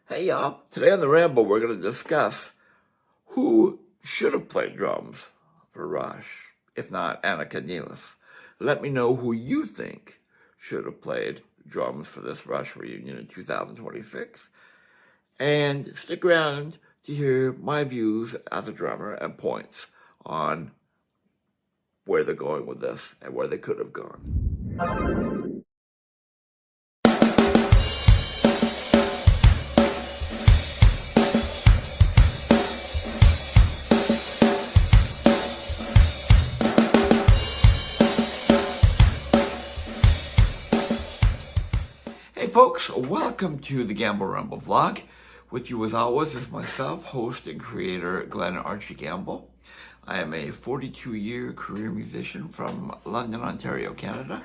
Hey y'all, today on the Ramble we're going to discuss who should have played drums for Rush, if not Annika Nealis. Let me know who you think should have played drums for this Rush reunion in 2026. And stick around to hear my views as a drummer and points on where they're going with this and where they could have gone. Hey folks, welcome to the Gamble Rumble vlog. With you as always is myself, host and creator Glenn Archie Gamble. I am a 42-year career musician from London, Ontario, Canada,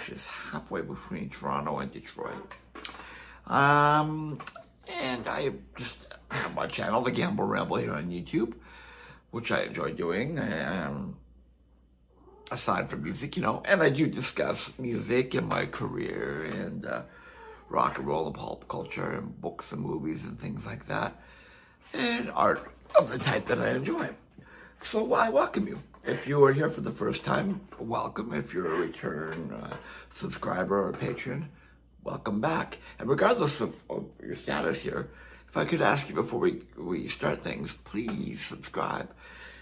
which is halfway between Toronto and Detroit. And I just have my channel, the Gamble Ramble, here on YouTube, which I enjoy doing. Aside from music, and I do discuss music and my career and rock and roll and pop culture and books and movies and things like that, and art of the type that I enjoy. So I welcome you. If you are here for the first time, welcome. If you're a return subscriber or patron, welcome back. And regardless of your status here, if I could ask you before we start things, please subscribe.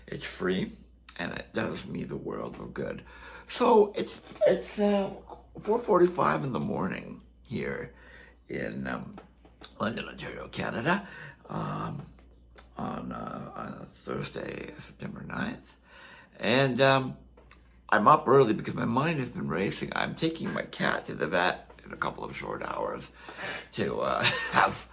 It's free and it does me the world of good. So it's 4:45 in the morning here in London, Ontario, Canada, on Thursday, September 9th. And I'm up early because my mind has been racing. I'm taking my cat to the vet in a couple of short hours to have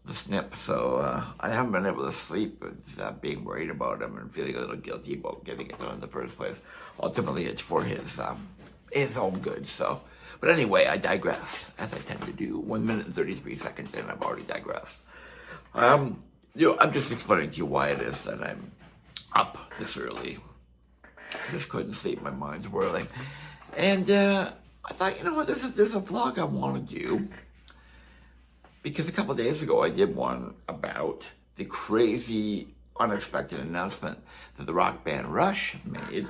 the snip. So I haven't been able to sleep with being worried about him and feeling a little guilty about getting it done in the first place. Ultimately, it's for his own good, so. But anyway, I digress, as I tend to do. 1 minute and 33 seconds in, I've already digressed. I'm just explaining to you why it is that I'm up this early. I just couldn't sleep, my mind's whirling. And I thought, you know what, there's a vlog I want to do. Because a couple of days ago, I did one about the crazy, unexpected announcement that the rock band Rush made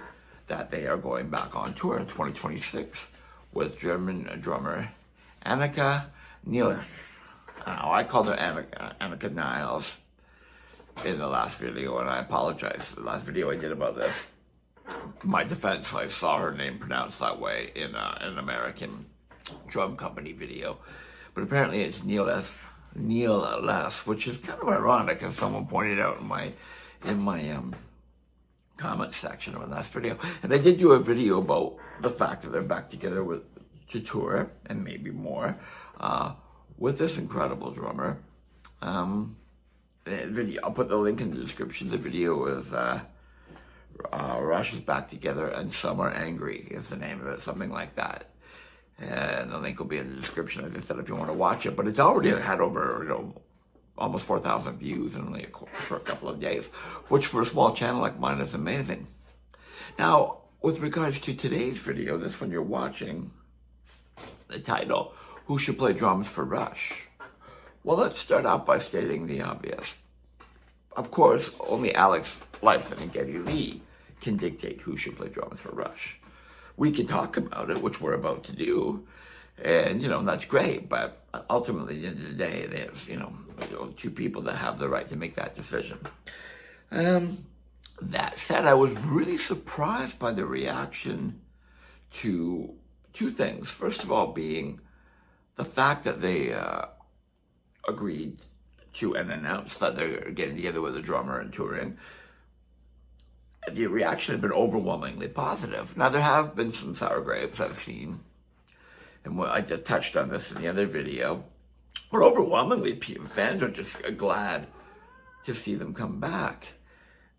that they are going back on tour in 2026 with German drummer Annika Nealis. I called her Annika Niles in the last video, and I apologize. The last video I did about this, my defense, I saw her name pronounced that way in an American drum company video. But apparently it's Nealis, which is kind of ironic, as someone pointed out in my comment section of the last video. And I did do a video about the fact that they're back together to tour, and maybe more, with this incredible drummer. Video, I'll put the link in the description. The video is Rush is back together and Some Are Angry is the name of it, something like that. And the link will be in the description, as I said, if you want to watch it. But it's already had over, almost 4,000 views in only a short couple of days, which for a small channel like mine is amazing. Now, with regards to today's video, this one you're watching, the title, Who Should Play Drums for Rush? Well, let's start out by stating the obvious. Of course, only Alex Lifeson and Geddy Lee can dictate who should play drums for Rush. We can talk about it, which we're about to do, and, that's great, but ultimately, at the end of the day, there's, two people that have the right to make that decision. That said, I was really surprised by the reaction to two things. First of all, being the fact that they agreed to and announced that they're getting together with a drummer and touring. The reaction has been overwhelmingly positive. Now, there have been some sour grapes I've seen, and I just touched on this in the other video, but overwhelmingly, fans are just glad to see them come back.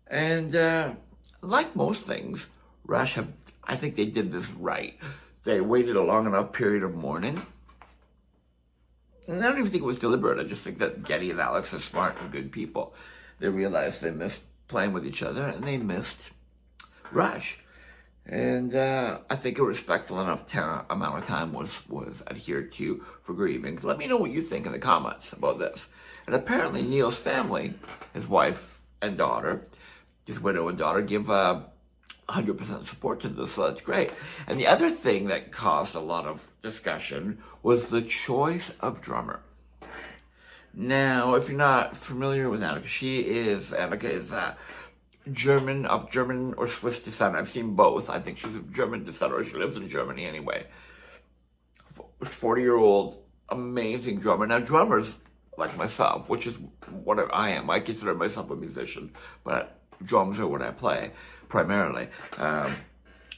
And like most things, Rush I think they did this right. They waited a long enough period of mourning. And I don't even think it was deliberate. I just think that Geddy and Alex are smart and good people. They realized they missed playing with each other, and they missed Rush. And I think a respectful enough amount of time was adhered to for grieving. Let me know what you think in the comments about this. And apparently Neil's family, his wife and daughter, his widow and daughter, give 100% support to this, so that's great. And the other thing that caused a lot of discussion was the choice of drummer. Now, if you're not familiar with Annika, Annika is German or Swiss descent. I've seen both. I think she's of German descent, or she lives in Germany anyway. 40-year-old, amazing drummer. Now, drummers like myself, which is what I am. I consider myself a musician, but drums are what I play primarily.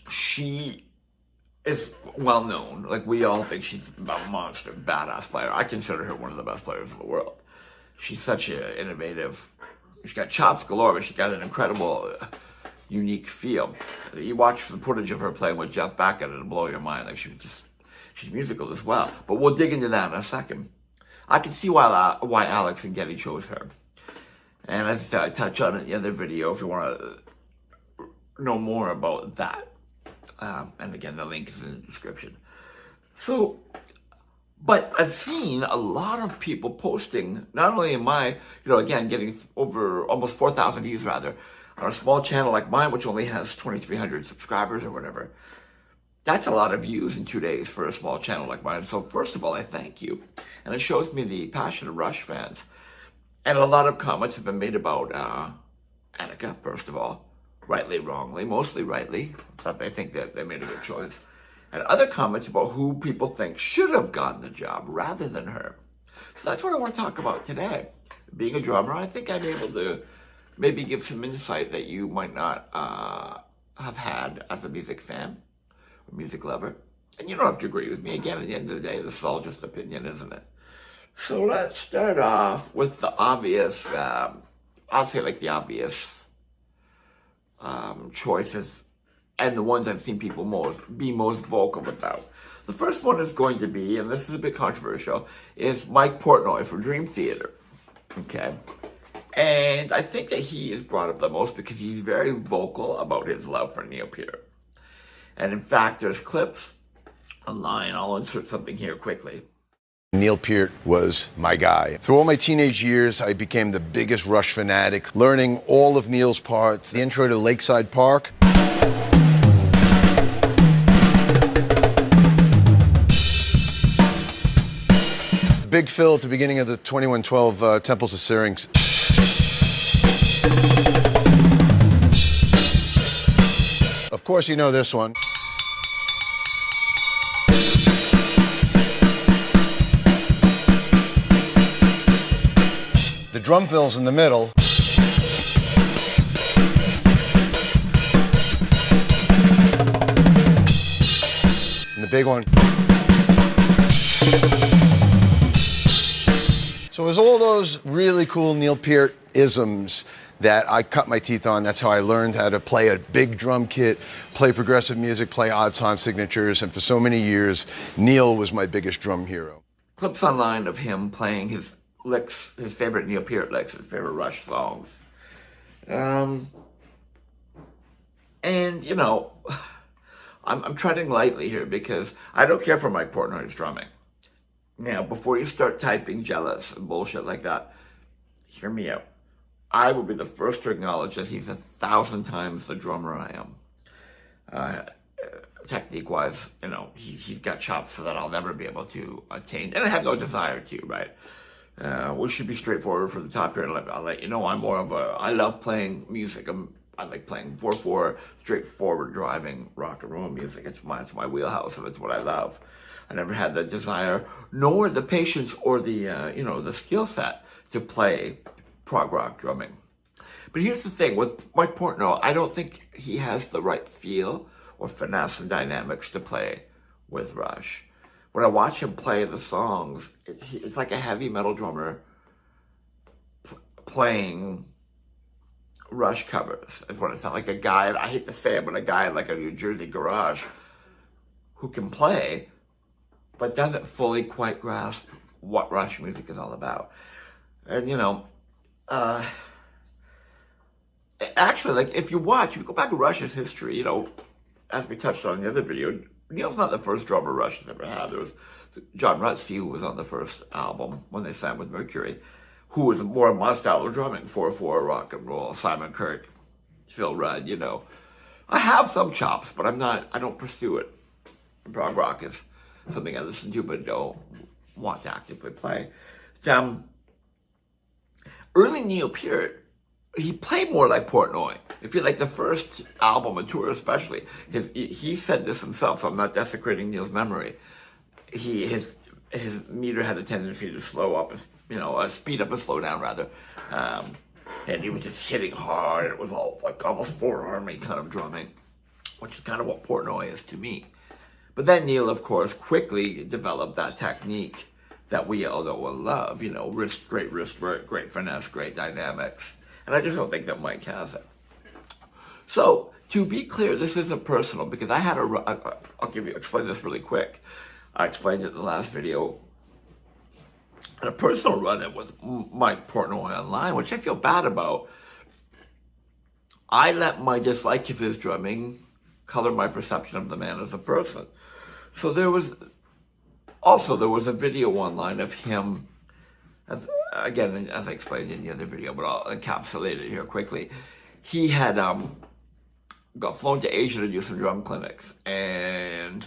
She is well known. Like, we all think she's a monster, badass player. I consider her one of the best players in the world. She's such an innovative. She's got chops galore, but she's got an incredible, unique feel. You watch the footage of her playing with Jeff Beck, and it'll blow your mind. Like, she's musical as well. But we'll dig into that in a second. I can see why Alex and Getty chose her. And as I said, I touched on it in the other video if you want to know more about that. And again, the link is in the description. So, but I've seen a lot of people posting, not only in my, again, getting over almost 4,000 views rather, on a small channel like mine, which only has 2,300 subscribers or whatever. That's a lot of views in 2 days for a small channel like mine. So first of all, I thank you. And it shows me the passion of Rush fans. And a lot of comments have been made about Annika, first of all. Rightly, wrongly, mostly rightly. I think that they made a good choice. And other comments about who people think should have gotten the job rather than her. So that's what I want to talk about today. Being a drummer, I think I'm able to maybe give some insight that you might not have had as a music fan or music lover. And you don't have to agree with me. Again, at the end of the day, this is all just opinion, isn't it? So let's start off with the obvious, I'll say like the obvious choices and the ones I've seen people be most vocal about. The first one is going to be, and this is a bit controversial, is Mike Portnoy for Dream Theater. Okay. And I think that he is brought up the most because he's very vocal about his love for Neil Peart. And in fact, there's clips online. I'll insert something here quickly. Neil Peart was my guy. Through all my teenage years, I became the biggest Rush fanatic, learning all of Neil's parts. The intro to Lakeside Park. Big Phil at the beginning of the 2112 Temples of Syrinx. Of course you know this one. The drum fill's in the middle. And the big one. So it was all those really cool Neil Peart isms that I cut my teeth on. That's how I learned how to play a big drum kit, play progressive music, play odd time signatures, and for so many years, Neil was my biggest drum hero. Clips online of him playing his licks, his favorite Neil Peart licks, his favorite Rush songs. And, I'm treading lightly here because I don't care for Mike Portnoy's drumming. Now, before you start typing jealous and bullshit like that, hear me out. I will be the first to acknowledge that he's 1,000 times the drummer I am. Technique-wise, he's got chops that I'll never be able to attain, and I have no desire to, right? We should be straightforward from the top here, and I'll let you know I love playing music. I like playing 4/4, straightforward driving rock and roll music. It's my wheelhouse, and it's what I love. I never had the desire, nor the patience or the, the skill set to play prog rock drumming. But here's the thing, with Mike Portnoy, I don't think he has the right feel or finesse and dynamics to play with Rush. When I watch him play the songs, it's like a heavy metal drummer playing Rush covers. Is what it sounds like. A guy, I hate to say it, but a guy like a New Jersey garage who can play, but doesn't fully quite grasp what Rush music is all about. And, actually, like, if you go back to Rush's history, as we touched on in the other video, Neil's not the first drummer Rush has ever had. There was John Rutsey, who was on the first album when they signed with Mercury, who was more my style of drumming, 4/4 rock and roll, Simon Kirke, Phil Rudd, I have some chops, but I don't pursue it. Prog rock is something I listen to, but don't want to actively play. Early Neil Peart, he played more like Portnoy. If you like the first album and tour especially, he said this himself, so I'm not desecrating Neil's memory. His meter had a tendency to slow up, speed up and slow down rather. And he was just hitting hard. It was all like almost four-army kind of drumming, which is kind of what Portnoy is to me. But then Neil, of course, quickly developed that technique that we all know and love, great wrist work, great finesse, great dynamics. And I just don't think that Mike has it. So, to be clear, this isn't personal, because I had I'll explain this really quick. I explained it in the last video. A personal run-in with Mike Portnoy online, which I feel bad about. I let my dislike of his drumming color my perception of the man as a person. So there was a video online of him, as I explained in the other video, but I'll encapsulate it here quickly. He had got flown to Asia to do some drum clinics, and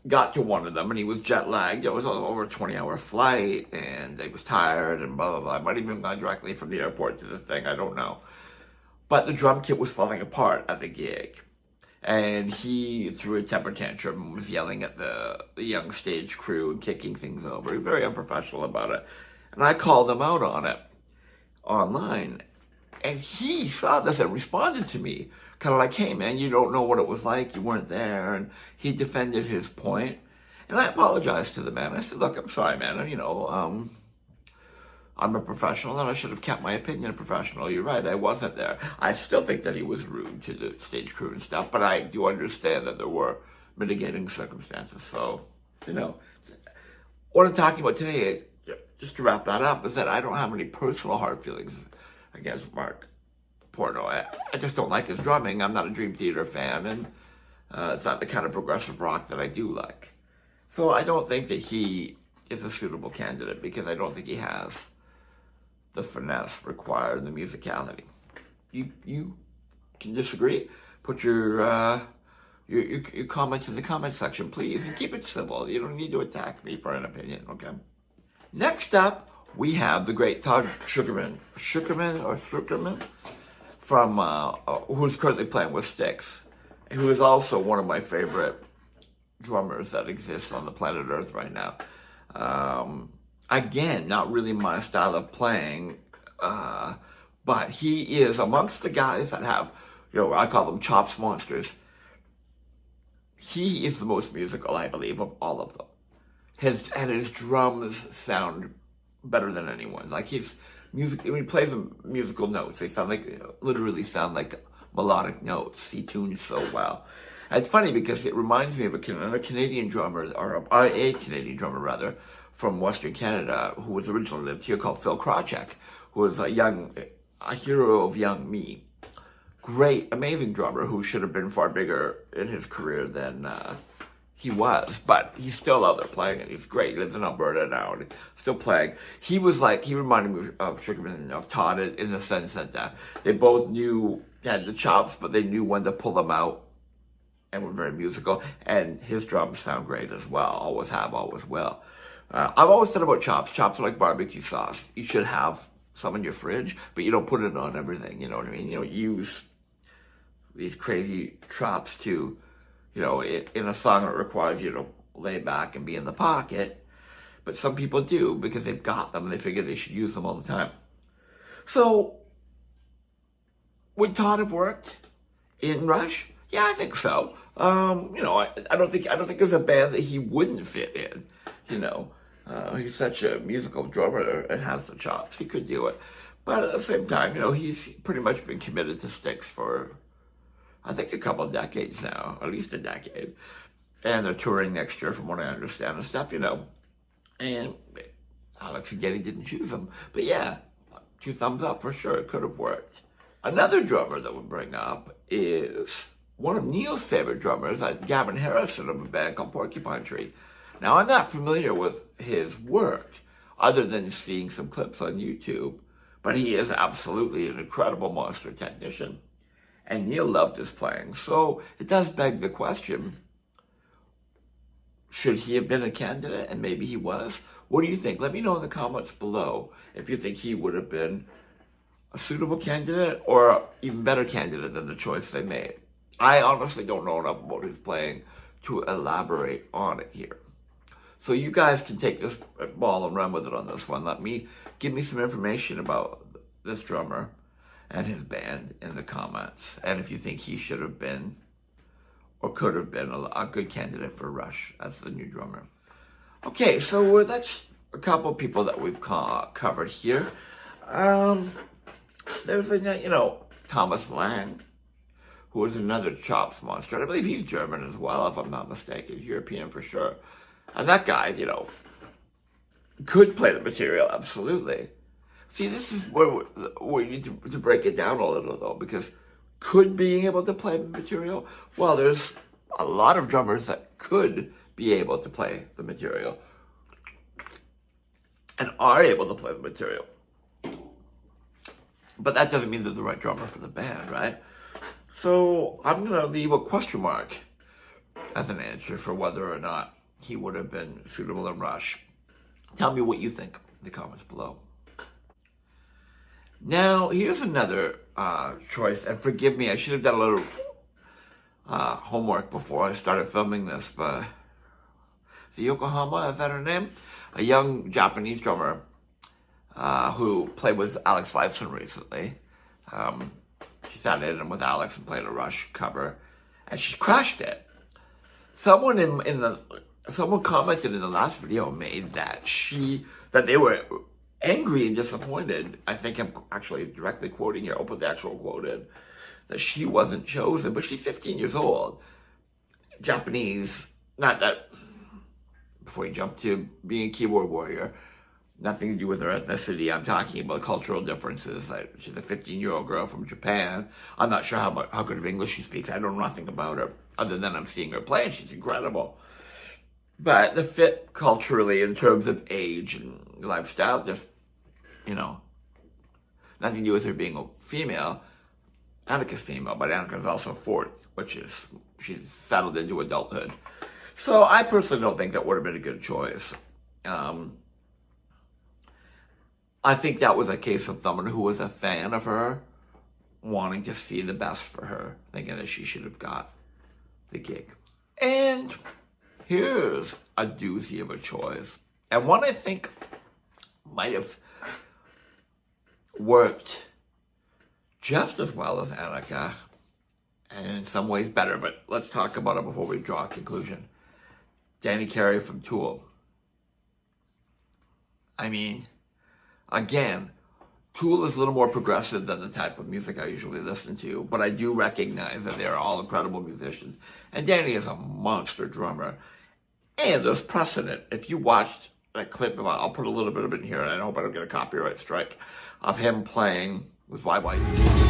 got to one of them, and he was jet lagged. It was over a 20-hour flight, and he was tired, and blah, blah, blah. I might even gone directly from the airport to the thing, I don't know. But the drum kit was falling apart at the gig. And he threw a temper tantrum and was yelling at the young stage crew and kicking things over. He was very unprofessional about it. And I called him out on it online. And he saw this and responded to me. Kind of like, hey man, you don't know what it was like, you weren't there. And he defended his point. And I apologized to the man. I said, look, I'm sorry, man. I'm a professional and I should have kept my opinion a professional. You're right, I wasn't there. I still think that he was rude to the stage crew and stuff, but I do understand that there were mitigating circumstances. So, what I'm talking about today, just to wrap that up, is that I don't have any personal hard feelings against Mark Portnoy. I just don't like his drumming. I'm not a Dream Theater fan, and it's not the kind of progressive rock that I do like. So I don't think that he is a suitable candidate, because I don't think he has the finesse required, the musicality. You can disagree? Put your comments in the comment section, please, and keep it civil. You don't need to attack me for an opinion, okay? Next up, we have the great Todd Sugarman, from who's currently playing with Styx, who is also one of my favorite drummers that exists on the planet Earth right now. Again, not really my style of playing, but he is amongst the guys that have, I call them chops monsters. He is the most musical, I believe, of all of them. His drums sound better than anyone. Like when he plays the musical notes, they literally sound like melodic notes. He tunes so well. And it's funny because it reminds me of another Canadian drummer, or a Canadian drummer rather, from Western Canada, who was originally lived here, called Phil Krocek, who was a hero of young me. Great, amazing drummer who should have been far bigger in his career than he was, but he's still out there playing, and he's great. He lives in Alberta now, and still playing. He reminded me of Sugarman, of Todd, in the sense that they both had the chops, but they knew when to pull them out, and were very musical, and his drums sound great as well. Always have, always will. I've always said about chops. Chops are like barbecue sauce. You should have some in your fridge, but you don't put it on everything. You know what I mean? Use these crazy chops to, in a song that requires you to lay back and be in the pocket. But some people do because they've got them and they figure they should use them all the time. So, would Todd have worked in Rush? Yeah, I think so. I don't think there's a band that he wouldn't fit in. He's such a musical drummer and has the chops. He could do it. But at the same time, he's pretty much been committed to Styx for, I think, a couple of decades now, at least a decade. And they're touring next year, from what I understand and stuff, And Alex and Getty didn't choose him. But yeah, 2 thumbs up for sure. It could have worked. Another drummer that we'll bring up is one of Neil's favorite drummers, Gavin Harrison of a band called Porcupine Tree. Now, I'm not familiar with his work, other than seeing some clips on YouTube, but he is absolutely an incredible monster technician. And Neil loved his playing. So it does beg the question, should he have been a candidate? And maybe he was. What do you think? Let me know in the comments below if you think he would have been a suitable candidate or an even better candidate than the choice they made. I honestly don't know enough about his playing to elaborate on it here. So you guys can take this ball and run with it on this one. Give me some information about this drummer and his band in the comments. And if you think he should have been or could have been a good candidate for Rush as the new drummer. Okay, so that's a couple of people that we've covered here. There's Thomas Lang, who is another chops monster. I believe he's German as well, if I'm not mistaken. He's European for sure. And that guy, could play the material, absolutely. See, this is where we need to break it down a little, though, because could being able to play the material, well, there's a lot of drummers that could be able to play the material and are able to play the material. But that doesn't mean they're the right drummer for the band, right? So I'm going to leave a question mark as an answer for whether or not he would have been suitable in Rush. Tell me what you think in the comments below. Now, here's another choice, and forgive me, I should have done a little homework before I started filming this, but the Yokohama, is that her name? A young Japanese drummer who played with Alex Lifeson recently. She sat in with Alex and played a Rush cover, and she crushed it. Someone commented in the last video made that they were angry and disappointed. I think I'm actually directly quoting here. I'll put the actual quote in. That she wasn't chosen, but she's 15 years old. Japanese, not that, before you jump to being a keyboard warrior, nothing to do with her ethnicity. I'm talking about cultural differences. She's a 15-year-old girl from Japan. I'm not sure how good of English she speaks. I know nothing about her, other than I'm seeing her play, and she's incredible. But the fit culturally, in terms of age and lifestyle, just, nothing to do with her being a female. Annika's female, but Annika's also 40, she's settled into adulthood. So I personally don't think that would have been a good choice. I think that was a case of someone who was a fan of her, wanting to see the best for her, thinking that she should have got the gig. And here's a doozy of a choice, and one I think might have worked just as well as Annika, and in some ways better, but let's talk about it before we draw a conclusion. Danny Carey from Tool. I mean, again, Tool is a little more progressive than the type of music I usually listen to, but I do recognize that they're all incredible musicians, and Danny is a monster drummer. And there's precedent. If you watched that clip, I'll put a little bit of it in here, and I hope I don't get a copyright strike, of him playing with YYZ.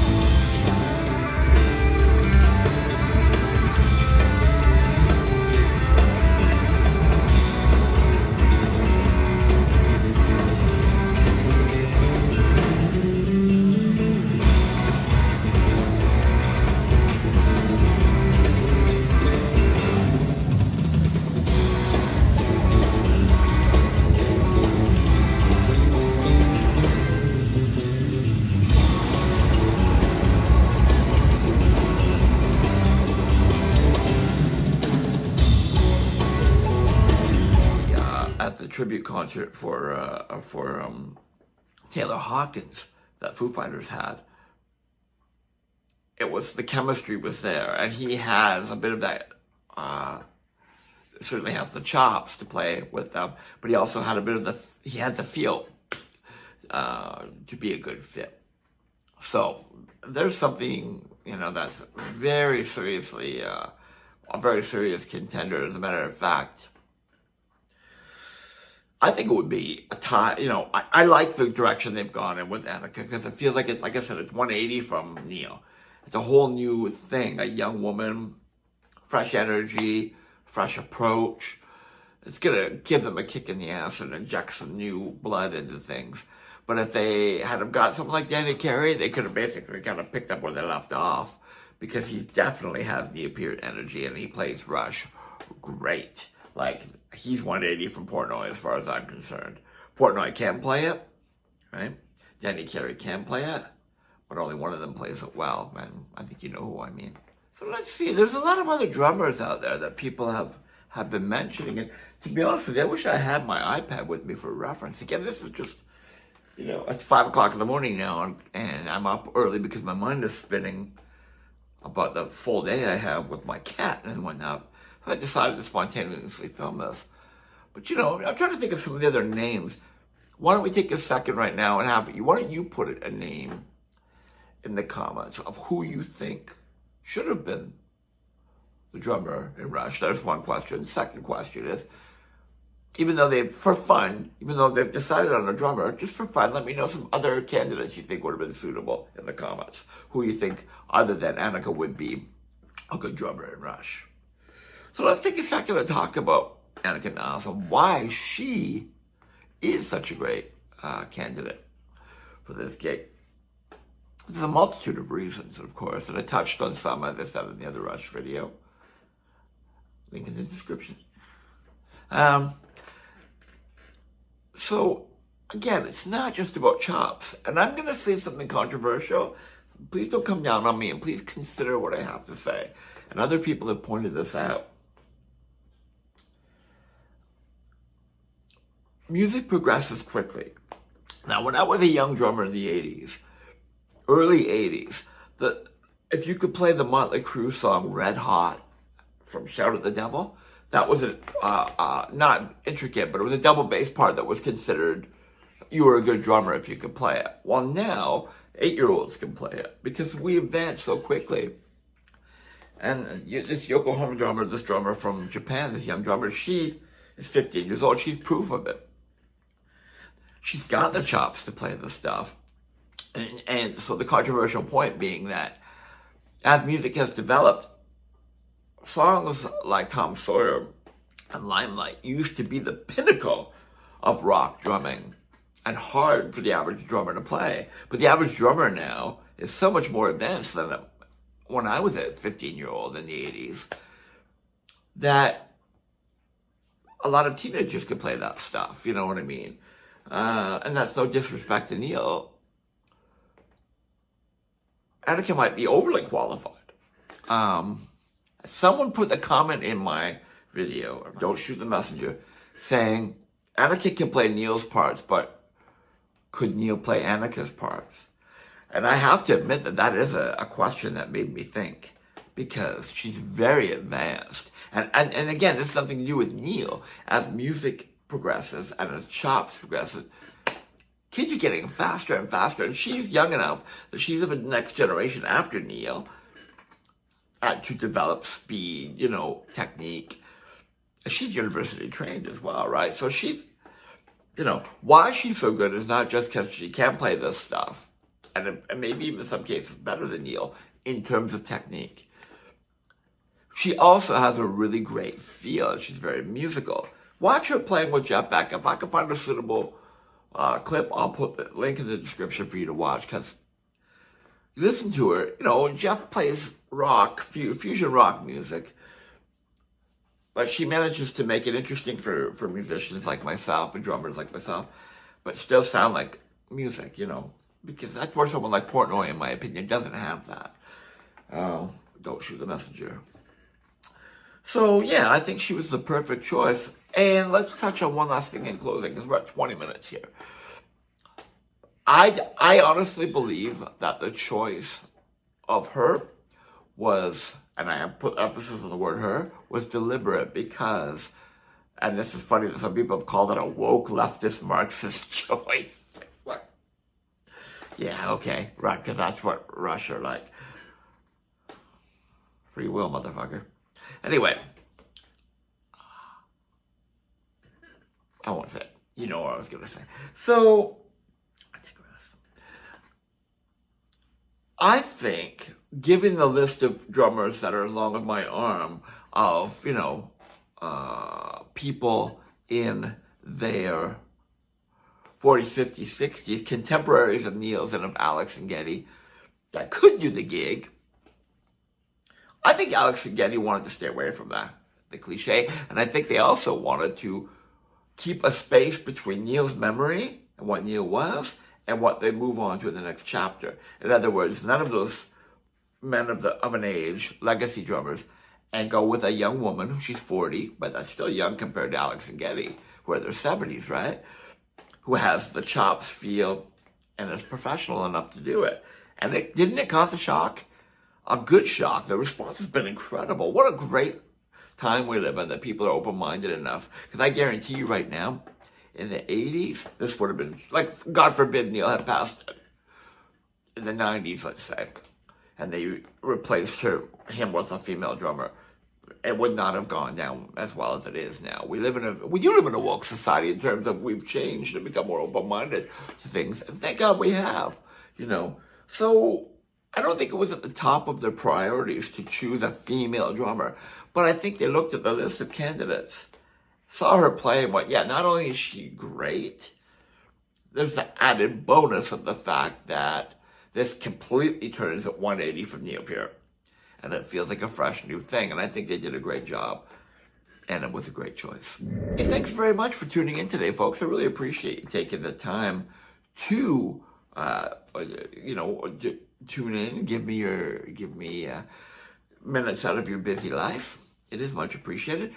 Tribute concert for Taylor Hawkins that Foo Fighters had. The chemistry was there, and he has a bit of that, certainly has the chops to play with them, but he also had he had the feel to be a good fit. So there's something, that's very seriously, a very serious contender. As a matter of fact, I think it would be a tie. I like the direction they've gone in with Annika, because it feels like it's, like I said, it's 180 from Neil. It's a whole new thing. A young woman, fresh energy, fresh approach. It's going to give them a kick in the ass and inject some new blood into things. But if they had have got something like Danny Carey, they could have basically kind of picked up where they left off, because he definitely has Neil Peart energy and he plays Rush great. Like, he's 180 from Portnoy as far as I'm concerned. Portnoy can play it, right? Danny Carey can play it, but only one of them plays it well, and I think you know who I mean. So let's see, there's a lot of other drummers out there that people have been mentioning, and to be honest with you, I wish I had my iPad with me for reference. Again, this is just, it's 5 o'clock in the morning now, and I'm up early because my mind is spinning about the full day I have with my cat and whatnot. So I decided to spontaneously film this. But I'm trying to think of some of the other names. Why don't we take a second right now and why don't you put a name in the comments of who you think should have been the drummer in Rush? There's one question. Second question is, even though they've decided on a drummer, just for fun, let me know some other candidates you think would have been suitable in the comments. Who you think, other than Annika, would be a good drummer in Rush. So let's take a second to talk about Annika Niles and why she is such a great candidate for this gig. There's a multitude of reasons, of course, and I touched on some, as I said in the other Rush video. Link in the description. So, again, it's not just about chops. And I'm going to say something controversial. Please don't come down on me, and please consider what I have to say. And other people have pointed this out. Music progresses quickly. Now, when I was a young drummer in the 80s, early 80s, if you could play the Motley Crue song Red Hot from Shout at the Devil, that was not intricate, but it was a double bass part that was considered, you were a good drummer if you could play it. Well, now, 8-year-olds can play it because we advance so quickly. And this Yokohama drummer, this drummer from Japan, this young drummer, she is 15 years old. She's proof of it. She's got the chops to play this stuff. And so the controversial point being that as music has developed, songs like Tom Sawyer and Limelight used to be the pinnacle of rock drumming and hard for the average drummer to play. But the average drummer now is so much more advanced than when I was a 15-year-old in the 80s, that a lot of teenagers could play that stuff, you know what I mean? And that's no disrespect to Neil. Annika might be overly qualified. Someone put a comment in my video, of Don't Shoot the Messenger, saying, Annika can play Neil's parts, but could Neil play Annika's parts? And I have to admit that is a question that made me think, because she's very advanced. And again, this is something to do with Neil. As music progresses and as chops progresses, kids are getting faster and faster, and she's young enough that she's of the next generation after Neil to develop speed, technique. She's university trained as well, right? So she's, why she's so good is not just because she can play this stuff, and maybe even in some cases better than Neil in terms of technique. She also has a really great feel. She's very musical. Watch her playing with Jeff Beck. If I can find a suitable clip, I'll put the link in the description for you to watch, because listen to her. Jeff plays rock, fusion rock music, but she manages to make it interesting for musicians like myself and drummers like myself, but still sound like music, because that's where someone like Portnoy, in my opinion, doesn't have that. Don't Shoot the Messenger. So, yeah, I think she was the perfect choice. And let's touch on one last thing in closing, because we're at 20 minutes here. I honestly believe that the choice of her was, and I put emphasis on the word her, was deliberate, because, and this is funny that some people have called it a woke leftist Marxist choice. What? Yeah, okay, right, because that's what Rush are like. Free will, motherfucker. Anyway, I won't say it. You know what I was going to say. So, I think given the list of drummers that are as long as my arm of, people in their 40s, 50s, 60s, contemporaries of Neil's and of Alex and Geddy that could do the gig, I think Alex and Geddy wanted to stay away from that, the cliche, and I think they also wanted to keep a space between Neil's memory and what Neil was and what they move on to in the next chapter. In other words, none of those men of an age, legacy drummers, and go with a young woman who she's 40, but that's still young compared to Alex and Geddy, who are in their 70s, right? Who has the chops, feel, and is professional enough to do it. And didn't it cause a shock? A good shock. The response has been incredible. What a great time we live in that people are open-minded enough. Because I guarantee you right now, in the 80s, this would have been, like, God forbid Neil had passed in the 90s, let's say, and they replaced him with a female drummer. It would not have gone down as well as it is now. We do live in a woke society in terms of we've changed and become more open-minded to things. And thank God we have, So I don't think it was at the top of their priorities to choose a female drummer. But I think they looked at the list of candidates, saw her play, and went, yeah, not only is she great, there's the added bonus of the fact that this completely turns at 180 from Neil Peart. And it feels like a fresh new thing. And I think they did a great job. And it was a great choice. Hey, thanks very much for tuning in today, folks. I really appreciate you taking the time to, tune in, give me minutes out of your busy life. It is much appreciated.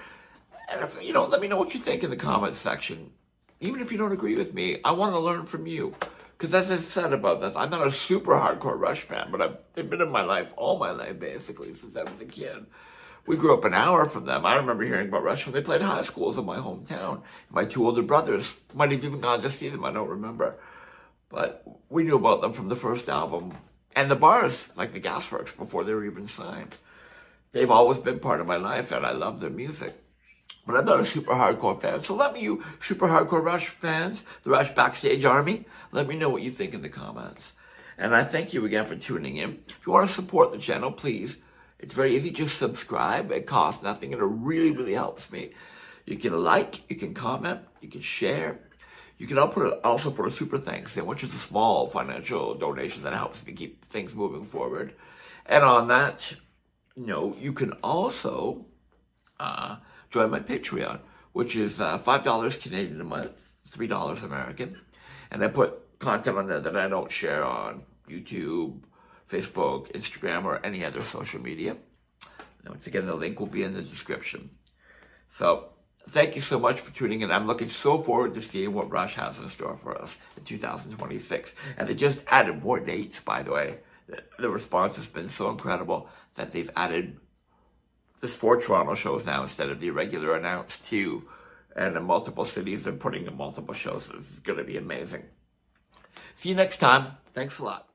And if, let me know what you think in the comments section. Even if you don't agree with me, I want to learn from you. Because as I said about this, I'm not a super hardcore Rush fan, but they've been in my life all my life, basically, since I was a kid. We grew up an hour from them. I remember hearing about Rush when they played high schools in my hometown. My two older brothers might have even gone to see them. I don't remember. But we knew about them from the first album. And the bars, like the Gasworks, before they were even signed. They've always been part of my life, and I love their music. But I'm not a super hardcore fan. So let me, you super hardcore Rush fans, the Rush Backstage Army, let me know what you think in the comments. And I thank you again for tuning in. If you want to support the channel, please, it's very easy. Just subscribe. It costs nothing, and it really, really helps me. You can like, you can comment, you can share. You can also put a super thanks in, which is a small financial donation that helps me keep things moving forward. And on that note, you can also join my Patreon, which is $5 Canadian a month, $3 American. And I put content on there that I don't share on YouTube, Facebook, Instagram, or any other social media. And once again, the link will be in the description. So thank you so much for tuning in. I'm looking so forward to seeing what Rush has in store for us in 2026. And they just added more dates, by the way. The response has been so incredible that they've added there's 4 Toronto shows now instead of the regular announced 2. And in multiple cities, they're putting in multiple shows. This is going to be amazing. See you next time. Thanks a lot.